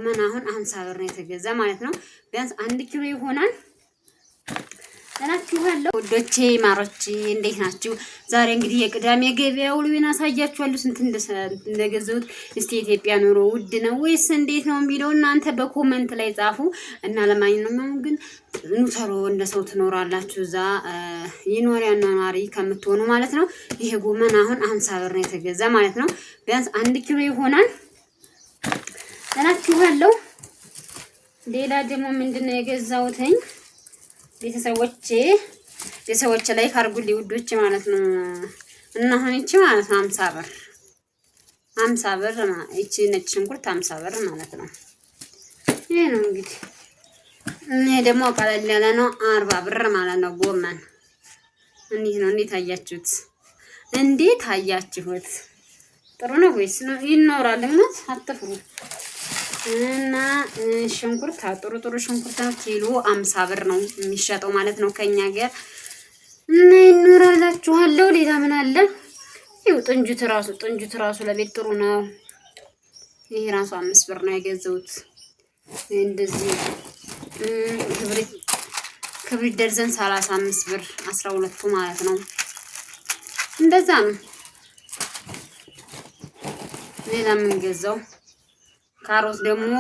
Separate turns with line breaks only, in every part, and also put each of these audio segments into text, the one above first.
ጎመን አሁን 50 ብር ነው የተገዛ ማለት ነው። ቢያንስ 1 ኪሎ ይሆናል እላችኋለሁ። ወዶቼ ማሮቼ እንዴት ናችሁ? ዛሬ እንግዲህ የቅዳሜ ገበያ ውሎዬን አሳያችኋለሁ። ስንት እንደገዛሁት። እስቲ የኢትዮጵያ ኑሮ ውድ ነው ወይስ እንዴት ነው የሚለው እናንተ በኮመንት ላይ ጻፉ እና ለማንኛውም ግን ኑተሮ እንደ ሰው ትኖራላችሁ እዛ ይኖሪያና ኗሪ ከምትሆኑ ማለት ነው። ይሄ ጎመን አሁን 50 ብር ነው የተገዛ ማለት ነው። ቢያንስ 1 ኪሎ ይሆናል እላችኋለሁ። ሌላ ደግሞ ምንድነው የገዛሁትኝ ቤተሰቦቼ ላይ ካርጉልኝ ውዶች ማለት ነው። እና አሁን እቺ ማለት ነው 50 ብር እቺ ነጭ ሽንኩርት 50 ብር ማለት ነው። ይሄ ነው እንግዲህ። ይሄ ደግሞ ቀለል ያለ ነው 40 ብር ማለት ነው። ጎመን እንዴት ነው? እንዴት አያችሁት? ጥሩ ነው ወይስ ነው? ይኖራል ማለት አትፍሩ። እና ሽንኩርት ጥሩ ሽንኩርት ነው። ኪሎ 50 ብር ነው የሚሸጠው ማለት ነው ከኛ ሀገር። እና ይኖራላችኋለሁ። ሌላ ምን አለ? ይኸው ጥንጁት ራሱ ለቤት ጥሩ ነው። ይሄ ራሱ 5 ብር ነው የገዛሁት። እንደዚህ ክብሪት ደርዘን 35 ብር 12ቱ ማለት ነው። እንደዛ ነው። ሌላ ምን ገዛው? ካሮት ደግሞ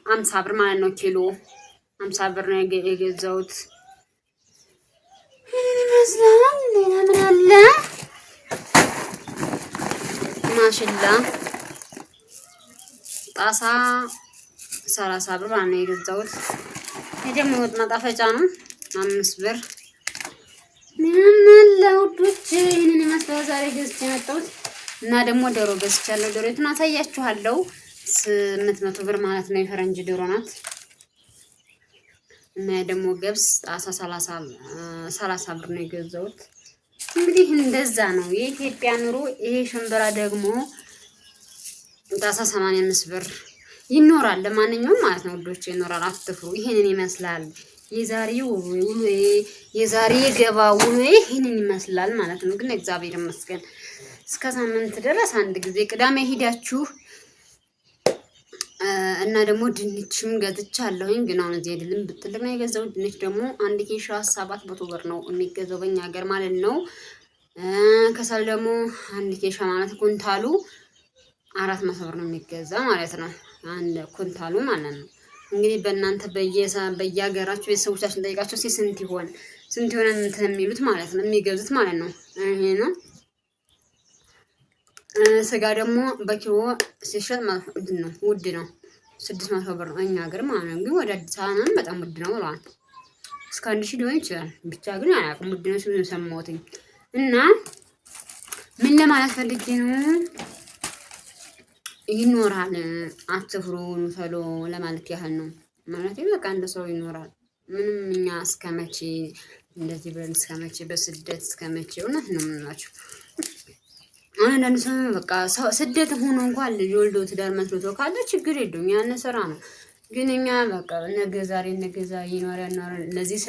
50 ብር ማለት ነው። ኪሎ 50 ብር ነው የገዛሁት። ይመስላል። ሌላ ምን አለ? ማሽላ ጣሳ 30 ብር ማለት ነው የገዛሁት። ይሄ ደግሞ ወጥ ማጣፈጫ ነው 5 ብር። ምን አለ ውዶች? ይሄንን ይመስላል ዛሬ ገዝቼ የመጣሁት። እና ደግሞ ዶሮ ገዝቻለሁ። ዶሮቱን አሳያችኋለሁ። 800 ብር ማለት ነው። የፈረንጅ ዶሮ ናት። እና ደግሞ ገብስ ጣሳ 30 ብር ነው የገዛሁት። እንግዲህ እንደዛ ነው የኢትዮጵያ ኑሮ። ይሄ ሽምብራ ደግሞ ጣሳ 85 ብር ይኖራል። ለማንኛውም ማለት ነው ውዶች ይኖራል፣ አትፍሩ። ይሄንን ይመስላል የዛሬ ገባ ውሎዬ ይሄንን ይመስላል ማለት ነው። ግን እግዚአብሔር ይመስገን እስከ ሳምንት ድረስ አንድ ጊዜ ቅዳሜ ሄዳችሁ እና ደግሞ ድንችም ገዝቻለሁኝ። ግን አሁን እዚህ አይደለም ብትልቅ ነው የገዛሁት። ድንች ደግሞ 1 ኬሻ 700 ብር ነው የሚገዛው በእኛ ሀገር ማለት ነው። ከሰል ደግሞ 1 ኬሻ ማለት ኩንታሉ 400 ብር ነው የሚገዛ ማለት ነው። አንድ ኩንታሉ ማለት ነው። እንግዲህ በእናንተ በየሀገራችሁ ቤተሰቦቻችን ጠይቃቸው ስንት ይሆን እንትን የሚሉት ማለት ነው የሚገዙት ማለት ነው። ይሄ ነው። ስጋ ደግሞ በኪሎ ሲሸጥ ማለት ነው ውድ ነው 600 ብር ነው እኛ ሀገር ማለት ነው። ግን ወደ አዲስ አበባ በጣም ውድ ነው ብለዋል። እስከ 1000 ሊሆን ይችላል። ብቻ ግን አያውቅም ውድ ነው ሲሉ ሰማሁትኝ። እና ምን ለማለት ፈልጌ ነው? ይኖራል፣ አትፍሩ ተሎ ለማለት ያህል ነው። ማለት በቃ እንደ ሰው ይኖራል። ምንም እኛ እስከመቼ እንደዚህ ብለን እስከመቼ በስደት እስከመቼ እውነት ነው የምንላችሁ። አንዳንድ ሰው በቃ ስደት ሆኖ እንኳን ልጅ ወልዶ ትዳር መስርቶ ካለ ችግር የለውም፣ ያን ስራ ነው። ግን እኛ በቃ ነገ ዛሬ ይኖር ለዚህ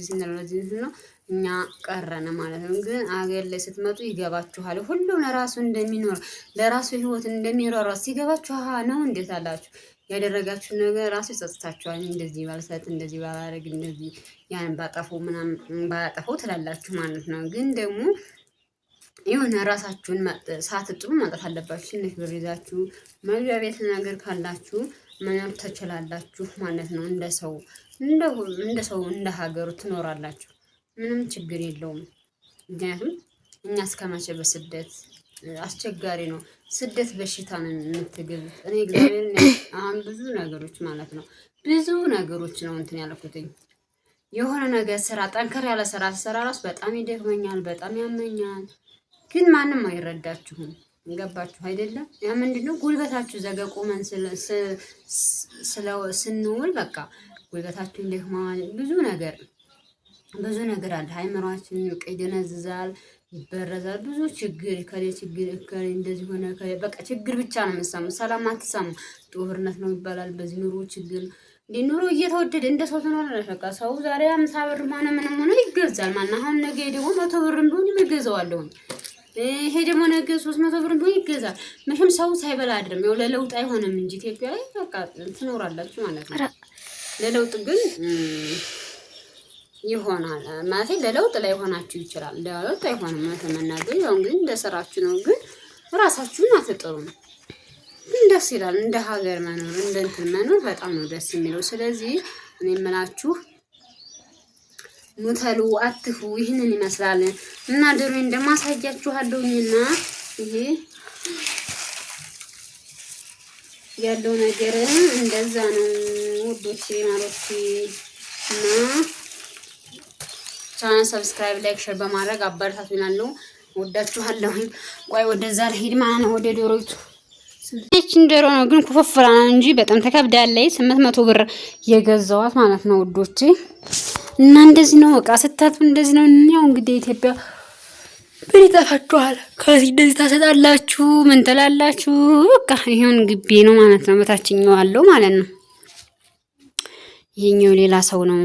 ስንለው እኛ ቀረነ ማለት ነው። ግን አገር ላይ ስትመጡ ይገባችኋል። ሁሉም ለራሱ እንደሚኖር ለራሱ ህይወት እንደሚኖር ሲገባችሁ ነው እንዴት አላችሁ ያደረጋችሁ ነገር ራሱ ይጸጽታችኋል። እንደዚህ ባልሰጥ እንደዚህ ባላረግ እንደዚህ ያን ባጠፈው ምናምን ባጠፈው ትላላችሁ ማለት ነው። ግን ደግሞ የሆነ ራሳችሁን ሳትጥሉ ማጣት አለባችሁ። ትንሽ ብር ይዛችሁ መግቢያ ቤት ነገር ካላችሁ መኖር ትችላላችሁ ማለት ነው። እንደ ሰው እንደ ሀገሩ ትኖራላችሁ። ምንም ችግር የለውም። ምክንያቱም እኛ እስከመቼ በስደት አስቸጋሪ ነው። ስደት በሽታ ነው የምትገቡት። እኔ እግዚአብሔር አሁን ብዙ ነገሮች ማለት ነው ብዙ ነገሮች ነው እንትን ያልኩትኝ። የሆነ ነገር ስራ ጠንከር ያለ ስራ ስራ ራሱ በጣም ይደክመኛል፣ በጣም ያመኛል። ግን ማንም አይረዳችሁም። ገባችሁ አይደለም? ያ ምንድነው ጉልበታችሁ ዘገ ቆመን ስንውል በቃ ጉልበታችሁ ይደክማል። ብዙ ነገር አለ። አይምሯችን ይደነዝዛል፣ ይበረዛል። ብዙ ችግር ከሌ እንደዚህ ሆነ በቃ ችግር ብቻ ነው የምትሰሙት። ሰላም አትሰሙ። ጦርነት ነው ይባላል። በዚህ ኑሮ ችግር ኑሮ እየተወደደ እንደ ሰው ትኖራለች። በቃ ሰው ዛሬ 50 ብር ሆነ ምንም ሆነ ይገዛል። ማን አሁን ነገ ደግሞ 100 ብር ቢሆን ይገዛዋለሁ። ይሄ ደግሞ ነገ 300 ብር ቢሆን ይገዛል። መቼም ሰው ሳይበላ አይደለም። ያው ለለውጥ አይሆንም እንጂ ኢትዮጵያ ላይ በቃ ትኖራላችሁ ማለት ነው። ለለውጥ ግን ይሆናል ማለት ለለውጥ ላይ ሆናችሁ ይችላል። ለለውጥ አይሆንም መናገር ያው እንግዲህ እንደሰራችሁ ነው። ግን ራሳችሁን አትጥሩም። ግን ደስ ይላል። እንደ ሀገር መኖር እንደ እንትን መኖር በጣም ነው ደስ የሚለው። ስለዚህ እኔ የምላችሁ ሙተሉ አትፉ። ይህንን ይመስላል እና ዶሮን እንደማሳያችኋለሁኝና ይሄ ያለው ነገር እንደዛ ነው ውዶቼ ማሮቼ። እና ቻናል ሰብስክራይብ፣ ላይክ፣ ሼር በማድረግ አበረታቱኝ እላለሁ። ወዳችኋለሁኝ። ቆይ ወደዛ ልሄድ ማለት ነው ወደ ዶሮይቱ። ይህችን ዶሮ ነው ግን ኩፍፍራ ነው እንጂ በጣም ተከብዳለች። 800 ብር የገዛዋት ማለት ነው ውዶቼ። እና እንደዚህ ነው እቃ ስታጥብ እንደዚህ ነው። ያው እንግዲህ ኢትዮጵያ ምን ይጠፋችኋል? ከዚህ እንደዚህ ታሰጣላችሁ፣ ምን ትላላችሁ? በቃ ይሄን ግቢ ነው ማለት ነው። በታችኛው አለው ማለት ነው። ይሄኛው ሌላ ሰው ነው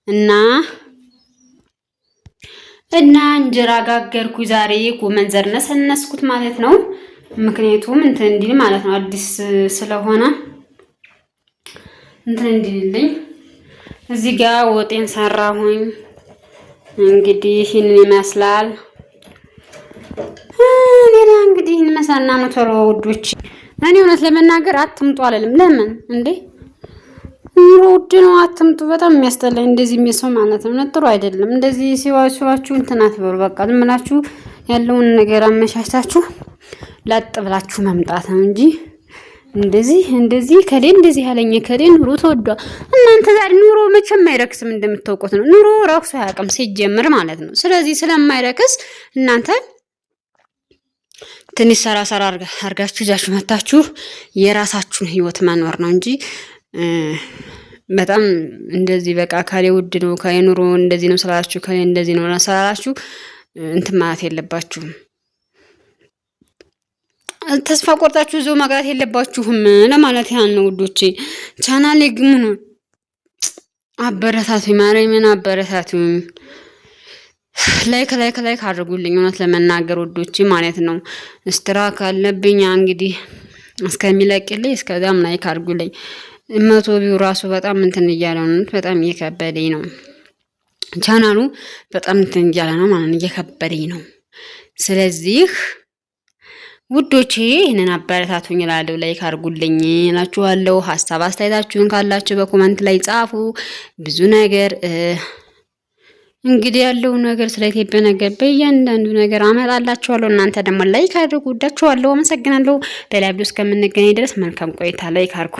እና እንጀራ ጋገርኩ ዛሬ። ጎመን ዘር ነሰነስኩት ማለት ነው። ምክንያቱም እንትን እንዲል ማለት ነው። አዲስ ስለሆነ እንትን እንዲልልኝ እዚህ ጋር ወጤን ሰራሁኝ። እንግዲህ ይህንን ይመስላል። ሌላ እንግዲህ እንመሳና ነው ቶሎ ውዶች። እኔ እውነት ለመናገር አትምጡ አለልም። ለምን እንዴ ኑሮ ውድ ነው። አትምጡ። በጣም የሚያስጠላኝ እንደዚህ የሚሰው ማለት ነው። ጥሩ አይደለም። እንደዚህ ሲዋችሁ እንትን አትበሉ። በቃ ዝም ብላችሁ ያለውን ነገር አመቻችታችሁ ላጥ ብላችሁ መምጣት ነው እንጂ እንደዚህ ከሌ እንደዚህ ያለኝ ከሌ ኑሮ ተወዷል። እናንተ ዛሬ ኑሮ መቼም አይረክስም እንደምታውቁት ነው። ኑሮ ራሱ አያውቅም ሲጀምር ማለት ነው። ስለዚህ ስለማይረክስ እናንተ ትንሽ ሰራ አርጋችሁ ይዛችሁ መታችሁ የራሳችሁን ህይወት መኖር ነው እንጂ በጣም እንደዚህ በቃ ከሌ ውድ ነው ከሌ ኑሮ እንደዚህ ነው ስላላችሁ ከሌ እንደዚህ ነው ስላላችሁ እንትን ማለት የለባችሁም። ተስፋ ቆርጣችሁ እዛው ማግራት የለባችሁም ለማለት ያን ነው ውዶቼ። ቻናሌ ግሙ ነው አበረታቱኝ፣ ማርያምን አበረታቱኝ። ላይክ አድርጉልኝ። እውነት ለመናገር ውዶቼ ማለት ነው። ስትራክ አለብኝ እንግዲህ እስከሚለቅልኝ እስከዛም ላይክ አድርጉልኝ። 100 ቪው ራሱ በጣም እንትን እያለ ነው። በጣም እየከበደኝ ነው። ቻናሉ በጣም እንትን እያለ ነው ማለት ነው። እየከበደኝ ነው። ስለዚህ ውዶቼ ይህንን አበረታቱኝ እላለሁ። ላይክ አድርጉልኝ እላችኋለሁ። ሀሳብ አስተያየታችሁን ካላችሁ በኮመንት ላይ ጻፉ። ብዙ ነገር እንግዲህ ያለው ነገር ስለ ኢትዮጵያ ነገር በእያንዳንዱ ነገር አመጣላችኋለሁ። እናንተ ደግሞ ላይክ አድርጉ። ወዳችኋለሁ። አመሰግናለሁ። በሌላ ቪዲዮ እስከምንገናኝ ድረስ መልካም ቆይታ። ላይክ አድርጉ።